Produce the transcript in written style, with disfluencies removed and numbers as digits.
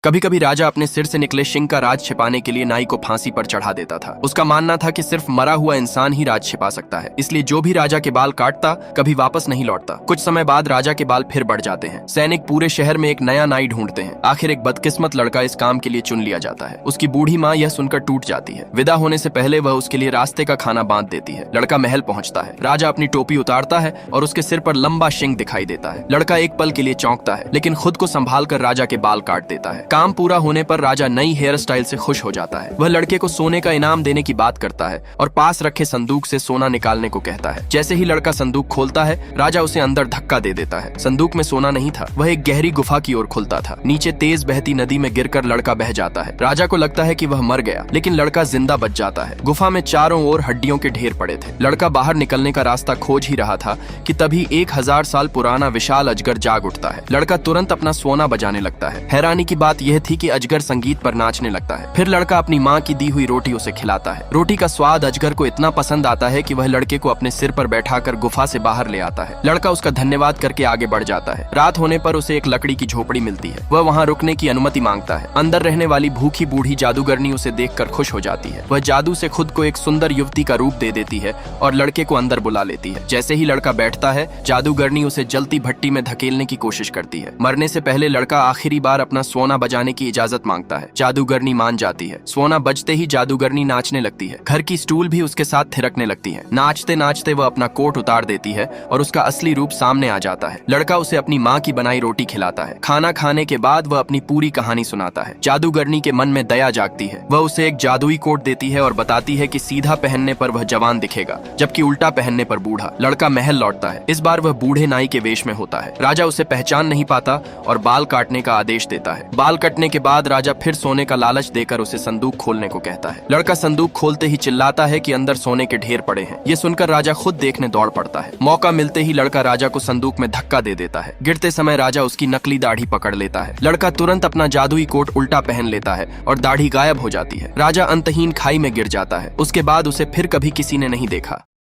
कभी कभी राजा अपने सिर से निकले शिंग का राज छिपाने के लिए नाई को फांसी पर चढ़ा देता था। उसका मानना था कि सिर्फ मरा हुआ इंसान ही राज छिपा सकता है, इसलिए जो भी राजा के बाल काटता कभी वापस नहीं लौटता। कुछ समय बाद राजा के बाल फिर बढ़ जाते हैं। सैनिक पूरे शहर में एक नया नाई ढूंढते हैं। आखिर एक बदकिस्मत लड़का इस काम के लिए चुन लिया जाता है। उसकी बूढ़ी माँ यह सुनकर टूट जाती है। विदा होने से पहले वह उसके लिए रास्ते का खाना बांध देती है। लड़का महल पहुंचता है। राजा अपनी टोपी उतारता है और उसके सिर पर लंबा शिंग दिखाई देता है। लड़का एक पल के लिए चौंकता है, लेकिन खुद को संभाल कर राजा के बाल काट देता है। काम पूरा होने पर राजा नई हेयर स्टाइल से खुश हो जाता है। वह लड़के को सोने का इनाम देने की बात करता है और पास रखे संदूक से सोना निकालने को कहता है। जैसे ही लड़का संदूक खोलता है, राजा उसे अंदर धक्का दे देता है। संदूक में सोना नहीं था, वह एक गहरी गुफा की ओर खुलता था। नीचे तेज बहती नदी में गिरकर लड़का बह जाता है। राजा को लगता है कि वह मर गया, लेकिन लड़का जिंदा बच जाता है। गुफा में चारों ओर हड्डियों के ढेर पड़े थे। लड़का बाहर निकलने का रास्ता खोज ही रहा था कि तभी 1000 साल पुराना विशाल अजगर जाग उठता है। लड़का तुरंत अपना सोना बजाने लगता है। हैरानी की बात यह थी कि अजगर संगीत पर नाचने लगता है। फिर लड़का अपनी माँ की दी हुई रोटी उसे खिलाता है। रोटी का स्वाद अजगर को इतना पसंद आता है कि वह लड़के को अपने सिर पर बैठाकर गुफा से बाहर ले आता है। लड़का उसका धन्यवाद करके आगे बढ़ जाता है। रात होने पर उसे एक लकड़ी की झोपड़ी मिलती है। वह वहाँ रुकने की अनुमति मांगता है। अंदर रहने वाली भूखी बूढ़ी जादूगरनी उसे देखकर खुश हो जाती है। वह जादू से खुद को एक सुंदर युवती का रूप दे देती है और लड़के को अंदर बुला लेती है। जैसे ही लड़का बैठता है, जादूगरनी उसे जलती भट्टी में धकेलने की कोशिश करती है। मरने से पहले लड़का आखिरी बार अपना सोना बजाने की इजाजत मांगता है। जादूगरनी मान जाती है। सोना बजते ही जादूगरनी नाचने लगती है। घर की स्टूल भी उसके साथ थिरकने लगती है। नाचते नाचते वह अपना कोट उतार देती है और उसका असली रूप सामने आ जाता है। लड़का उसे अपनी माँ की बनाई रोटी खिलाता है। खाना खाने के बाद वह अपनी पूरी कहानी सुनाता है। जादूगरनी के मन में दया जागती है। वह उसे एक जादुई कोट देती है और बताती है कि सीधा पहनने पर वह जवान दिखेगा, जबकि उल्टा पहनने पर बूढ़ा। लड़का महल लौटता है। इस बार वह बूढ़े नाई के वेश में होता है। राजा उसे पहचान नहीं पाता और बाल काटने का आदेश देता है। बाल कटने के बाद राजा फिर सोने का लालच देकर उसे संदूक खोलने को कहता है। लड़का संदूक खोलते ही चिल्लाता है कि अंदर सोने के ढेर पड़े हैं। ये सुनकर राजा खुद देखने दौड़ पड़ता है। मौका मिलते ही लड़का राजा को संदूक में धक्का दे देता है। गिरते समय राजा उसकी नकली दाढ़ी पकड़ लेता है। लड़का तुरंत अपना जादुई कोट उल्टा पहन लेता है और दाढ़ी गायब हो जाती है। राजा अंतहीन खाई में गिर जाता है। उसके बाद उसे फिर कभी किसी ने नहीं देखा।